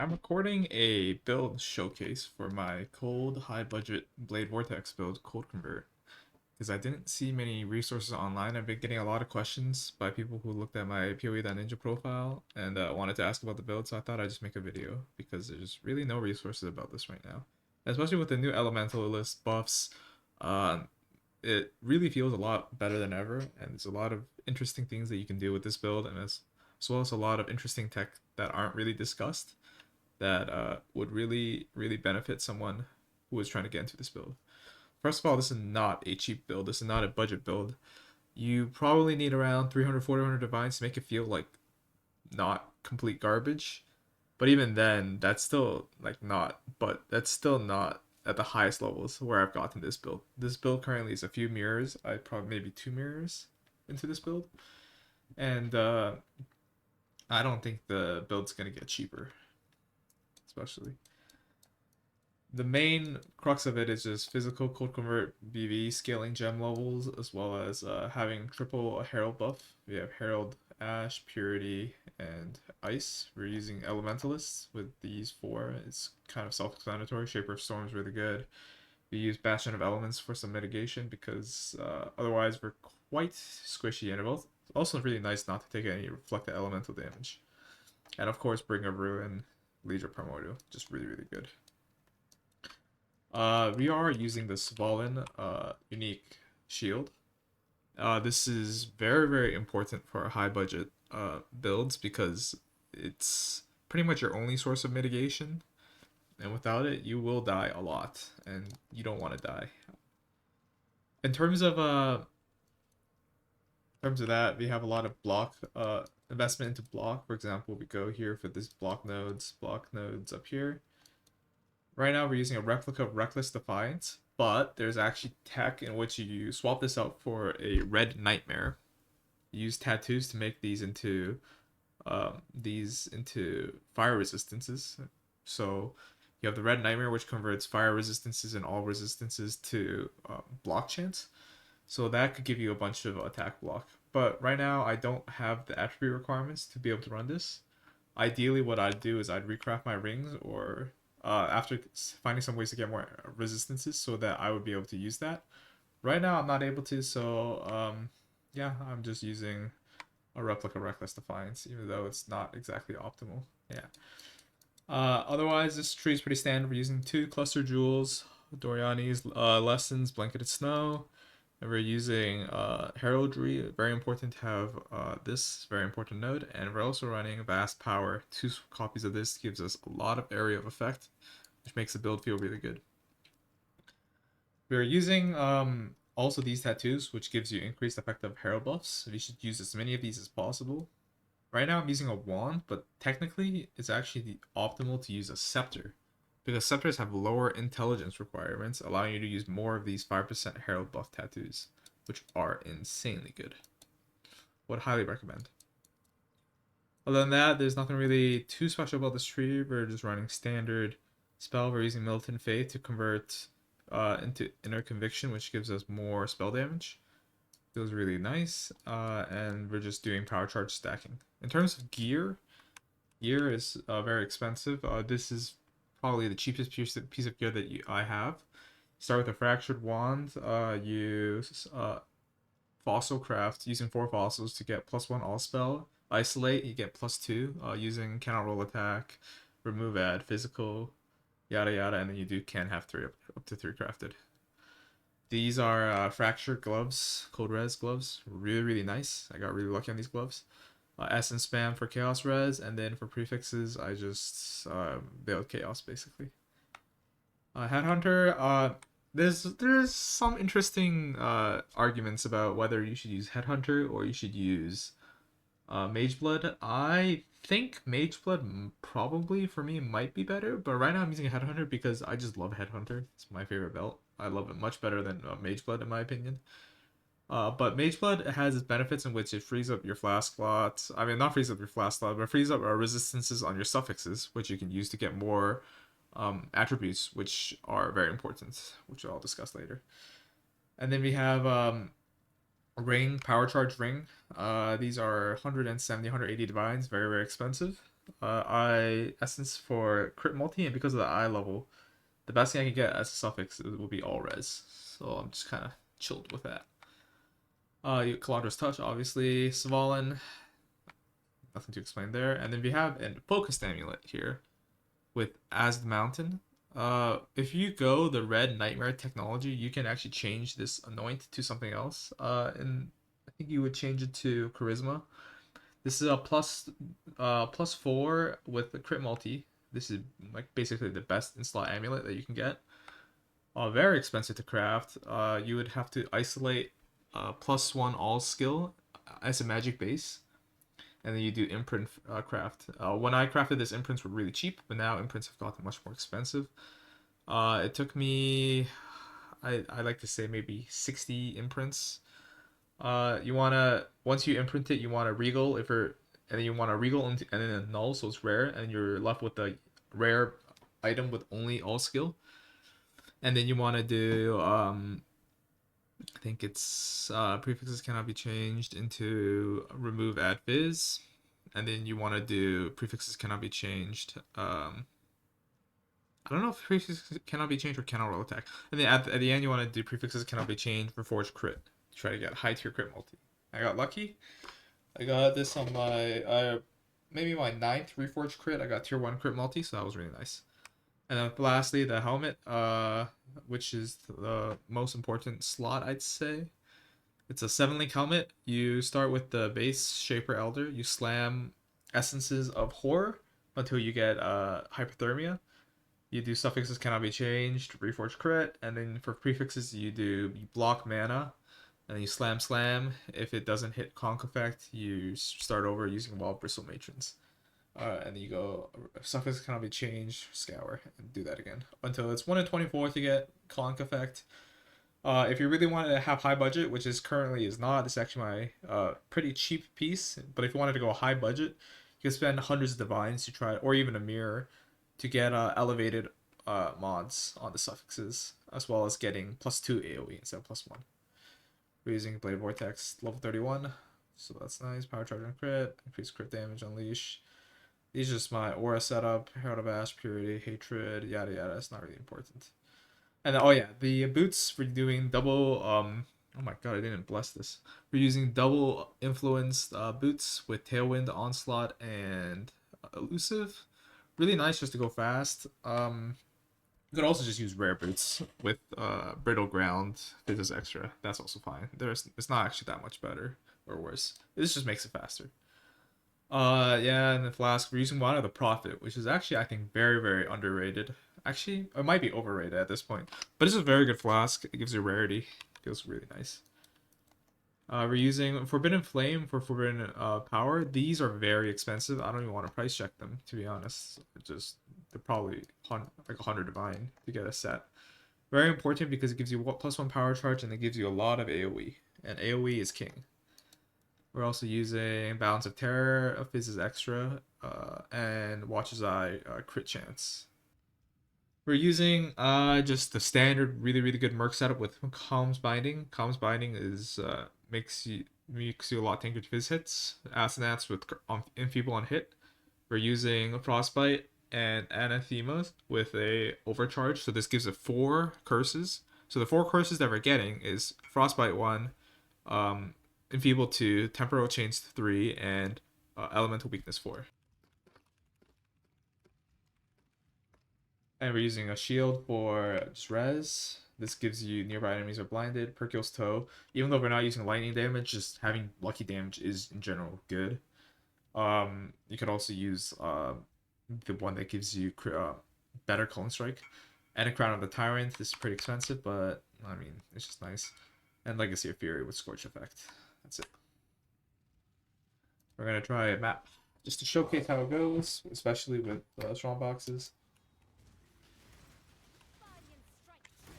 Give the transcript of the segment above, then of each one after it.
I'm recording a build showcase for my cold, high budget Blade Vortex build, Cold Convert, because I didn't see many resources online. I've been getting a lot of questions by people who looked at my PoE.Ninja profile and wanted to ask about the build, so I thought I'd just make a video because there's really no resources about this right now. Especially with the new elementalist buffs, uh, it really feels a lot better than ever, and there's a lot of interesting things that you can do with this build, and as well as a lot of interesting tech that aren't really discussed that would really benefit someone who is trying to get into this build. First of all, this is not a cheap build. This is not a budget build. You probably need around 300, 400 divines to make it feel like not complete garbage. But even then, that's still like not. But that's still not at the highest levels where I've gotten this build. This build currently is a few mirrors. I probably maybe two mirrors into this build, and I don't think the build's gonna get cheaper, especially. The main crux of it is just physical code convert BV scaling gem levels as well as having triple herald buff. We have herald, ash, purity, and ice. We're using elementalists with these four. It's kind of self-explanatory. Shaper of Storm is really good. We use Bastion of Elements for some mitigation because otherwise we're quite squishy, and it's also really nice not to take any reflected elemental damage. And of course, Bring of Ruin, Leisure Primordial, just really good. We are using the Svalin unique shield. This is very important for high budget builds because it's pretty much your only source of mitigation, and without it, you will die a lot, and you don't want to die. In terms of that, we have a lot of block investment into block. For example, we go here for this block nodes up here. Right now we're using a replica of Reckless Defiance, but there's actually tech in which you swap this out for a red nightmare. You use tattoos to make these into fire resistances. So you have the red nightmare, which converts fire resistances and all resistances to block chance. So that could give you a bunch of attack block. But right now I don't have the attribute requirements to be able to run this. Ideally, what I'd do is I'd recraft my rings, or after finding some ways to get more resistances so that I would be able to use that. Right now, I'm not able to, so yeah, I'm just using a replica Reckless Defiance, even though it's not exactly optimal. Yeah. Otherwise, this tree is pretty standard. We're using two cluster jewels, Doriani's lessons, blanketed snow, and we're using heraldry. Very important to have this very important node, and we're also running vast power. Two copies of this gives us a lot of area of effect, which makes the build feel really good. We're using also these tattoos, which gives you increased effective herald buffs. We should use as many of these as possible. Right now I'm using a wand, but technically it's actually the optimal to use a scepter, because scepters have lower intelligence requirements, allowing you to use more of these 5% herald buff tattoos, which are insanely good. Would highly recommend. Other than that, there's nothing really too special about this tree. We're just running standard spell. We're using Militant Faith to convert into Inner Conviction, which gives us more spell damage. Feels really nice. And we're just doing power charge stacking. In terms of gear is very expensive. This is probably the cheapest piece of gear that I have. Start with a fractured wand. Use fossil craft using 4 fossils to get +1 all spell. Isolate, you get +2 using cannot roll attack, remove add physical, yada yada, and then you can have 3 up to 3 crafted. These are fractured gloves, cold res gloves, really nice. I got really lucky on these gloves. Essence spam for chaos res, and then for prefixes I just bailed chaos basically. Headhunter, there's some interesting arguments about whether you should use Headhunter or you should use Mageblood. I think Mageblood probably for me might be better, but right now I'm using Headhunter because I just love Headhunter. It's my favorite belt. I love it much better than Mageblood in my opinion. But Mageblood has its benefits in which it frees up your flask slots. I mean, not frees up your flask slot, but frees up resistances on your suffixes, which you can use to get more attributes, which are very important, which I'll discuss later. And then we have ring, power charge ring. These are 170, 180 divines, very expensive. I essence for crit multi, and because of the eye level, the best thing I can get as a suffix will be all res. So I'm just kind of chilled with that. Calandra's Touch, obviously. Svalin, nothing to explain there. And then we have a focused amulet here with As the Mountain. If you go the red nightmare technology, you can actually change this Annoint to something else. And I think you would change it to Charisma. This is a +4 with the crit multi. This is like basically the best in-slot amulet that you can get. Very expensive to craft. You would have to isolate +1 all skill as a magic base, and then you do imprint craft. When I crafted this, imprints were really cheap, but now imprints have gotten much more expensive. It took me, I like to say maybe 60 imprints. You wanna once you imprint it, you want to regal and then you want to regal and then a null, so it's rare, and you're left with a rare item with only all skill. And then you want to do I think it's prefixes cannot be changed into remove add phys, and then you want to do prefixes cannot be changed. I don't know if prefixes cannot be changed or cannot roll attack. And then at the end you want to do prefixes cannot be changed for forge crit to try to get high tier crit multi. I got lucky. I got this on my maybe my 9th reforged crit. I got tier 1 crit multi, so that was really nice. And then lastly, the helmet, which is the most important slot, I'd say. It's a 7-link helmet. You start with the base Shaper Elder. You slam Essences of Horror until you get Hypothermia. You do suffixes cannot be changed, reforge crit, and then for prefixes you block mana, and then you slam. If it doesn't hit conk effect, you start over using Wild Bristle Matrons. And then you go suffix cannot be changed, scour, and do that again until it's 1 in 24 to get conk effect. If you really wanted to have high budget, which is currently is not, it's actually my pretty cheap piece. But if you wanted to go high budget, you can spend hundreds of divines to try, or even a mirror, to get elevated mods on the suffixes, as well as getting +2 AOE instead of +1. We're using Blade Vortex level 31, so that's nice. Power charge on crit, increase crit damage, unleash. These are just my aura setup, Herald of Ash, Purity, Hatred, yada yada. It's not really important. And oh yeah, the boots for doing double. Oh my god, I didn't bless this. We're using double influenced boots with Tailwind, Onslaught, and Elusive. Really nice just to go fast. You could also just use rare boots with brittle ground, phys extra. That's also fine. It's not actually that much better or worse. This just makes it faster. Yeah, and the flask, we're using one of the Prophet, which is actually, I think, very, very underrated. Actually, it might be overrated at this point. But it's a very good flask. It gives you rarity. It feels really nice. We're using Forbidden Flame for Forbidden Power. These are very expensive. I don't even want to price check them, to be honest. They're probably like 100 divine to get a set. Very important because it gives you +1 power charge and it gives you a lot of AoE. And AoE is king. We're also using Balance of Terror, a Phys extra, and Watcher's Eye crit chance. We're using just the standard really really good Merc setup with Calm's Binding. Calm's Binding is makes you a lot tankier to Phys hits. Asenats with Enfeeble on hit. We're using Frostbite and Anathema with a overcharge. So this gives it 4 curses. So the 4 curses that we're getting is Frostbite 1, Enfeeble 2, Temporal Chains 3, and Elemental Weakness 4. And we're using a shield for just res. This gives you nearby enemies are blinded. Perkiel's Toe. Even though we're not using lightning damage, just having lucky damage is in general good. You could also use the one that gives you better Culling Strike. And a Crown of the Tyrant. This is pretty expensive, but I mean, it's just nice. And Legacy of Fury with Scorch Effect. That's it. We're gonna try a map just to showcase how it goes, especially with strong boxes.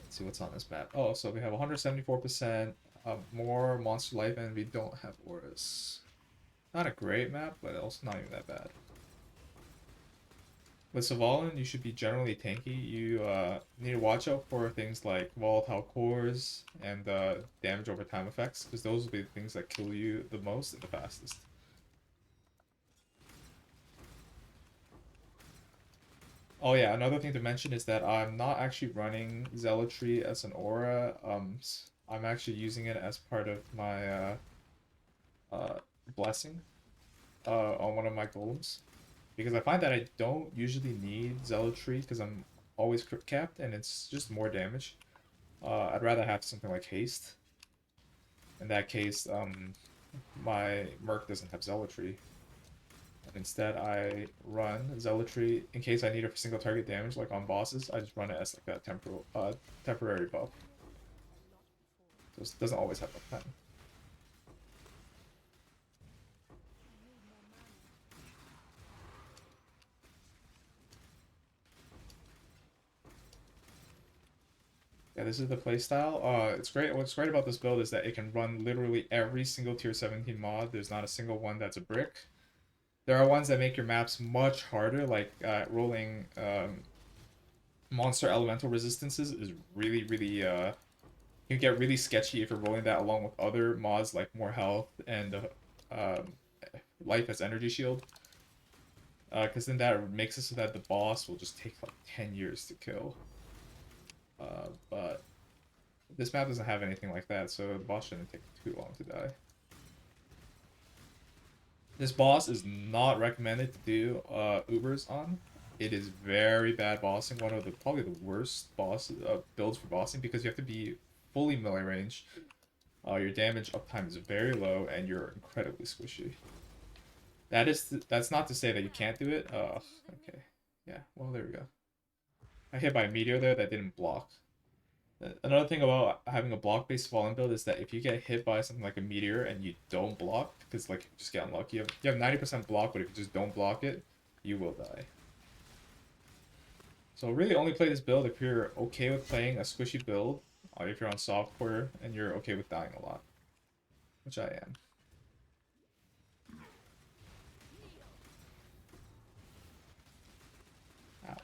Let's see what's on this map. Oh, so we have 174% more monster life, and we don't have auras. Not a great map, but also not even that bad. With Svalin, you should be generally tanky. You need to watch out for things like volatile cores and damage over time effects, because those will be the things that kill you the most and the fastest. Oh yeah, another thing to mention is that I'm not actually running Zealotry as an aura. I'm actually using it as part of my uh, blessing on one of my golems because I find that I don't usually need Zealotry because I'm always crit capped and it's just more damage. I'd rather have something like haste. In that case, my Merc doesn't have Zealotry. And instead, I run Zealotry in case I need it for single target damage, like on bosses. I just run it as like a temporary buff. So it doesn't always have enough time. Yeah, this is the playstyle. It's great. What's great about this build is that it can run literally every single tier 17 mod. There's not a single one that's a brick. There are ones that make your maps much harder, like rolling monster elemental resistances is really can get really sketchy if you're rolling that along with other mods like more health and um, life as energy shield. Because then that makes it so that the boss will just take like 10 years to kill. But this map doesn't have anything like that, so the boss shouldn't take too long to die. This boss is not recommended to do Ubers on. It is very bad bossing. One of the probably the worst builds for bossing because you have to be fully melee range. Your damage uptime is very low, and you're incredibly squishy. That's not to say that you can't do it. Okay, yeah. Well, there we go. I hit by a meteor there that didn't block. Another thing about having a block-based fallen build is that if you get hit by something like a meteor and you don't block, because like you just get unlucky, you have 90% block, but if you just don't block it, you will die. So really only play this build if you're okay with playing a squishy build, or if you're on softcore and you're okay with dying a lot, which I am. Ow.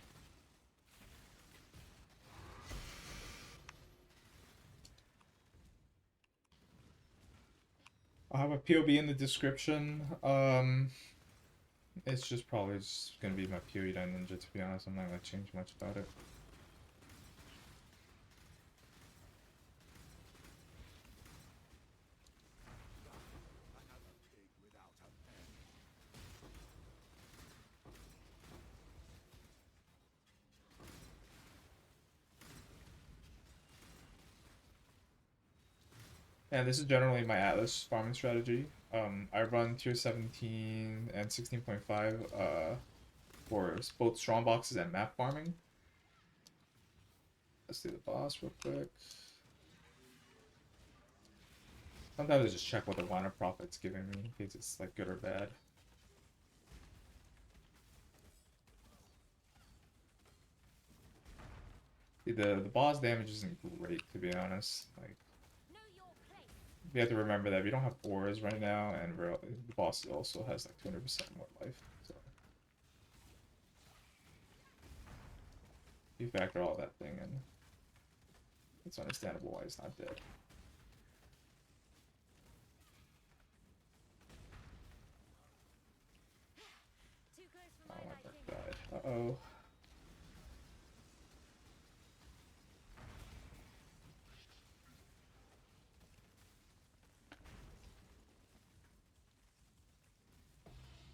I'll have a POB in the description. It's just probably just gonna be my PoE ninja, to be honest. I'm not gonna change much about it. And this is generally my Atlas farming strategy. I run tier 17 and 16.5 for both strong boxes and map farming. Let's do the boss real quick. Sometimes I just check what the Liner Prophet's giving me in case it's like good or bad. See, the boss damage isn't great, to be honest. Like, we have to remember that we don't have auras right now, and the boss also has like 200% more life. So you factor all that thing in, it's understandable why he's not dead. Oh, my Merc died. Uh-oh.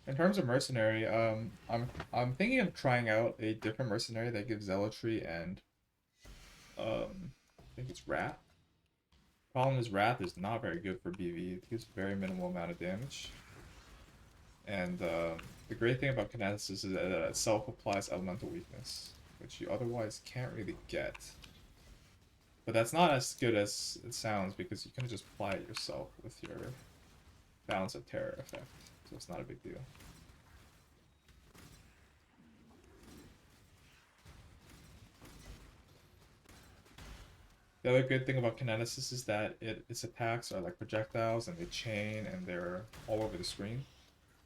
In terms of mercenary, I'm thinking of trying out a different mercenary that gives zealotry and I think it's wrath. Problem is wrath is not very good for BV. It gives very minimal amount of damage. And the great thing about Containment is that it self-applies elemental weakness, which you otherwise can't really get. But that's not as good as it sounds because you can just apply it yourself with your Balance of Terror effect, so it's not a big deal. The other good thing about Kineticus is that its attacks are like projectiles and they chain and they're all over the screen.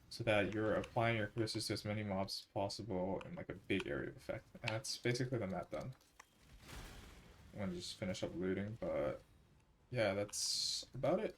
So that you're applying your curses to as many mobs as possible in like a big area of effect. And that's basically the map done. I'm gonna just finish up looting, but yeah, that's about it.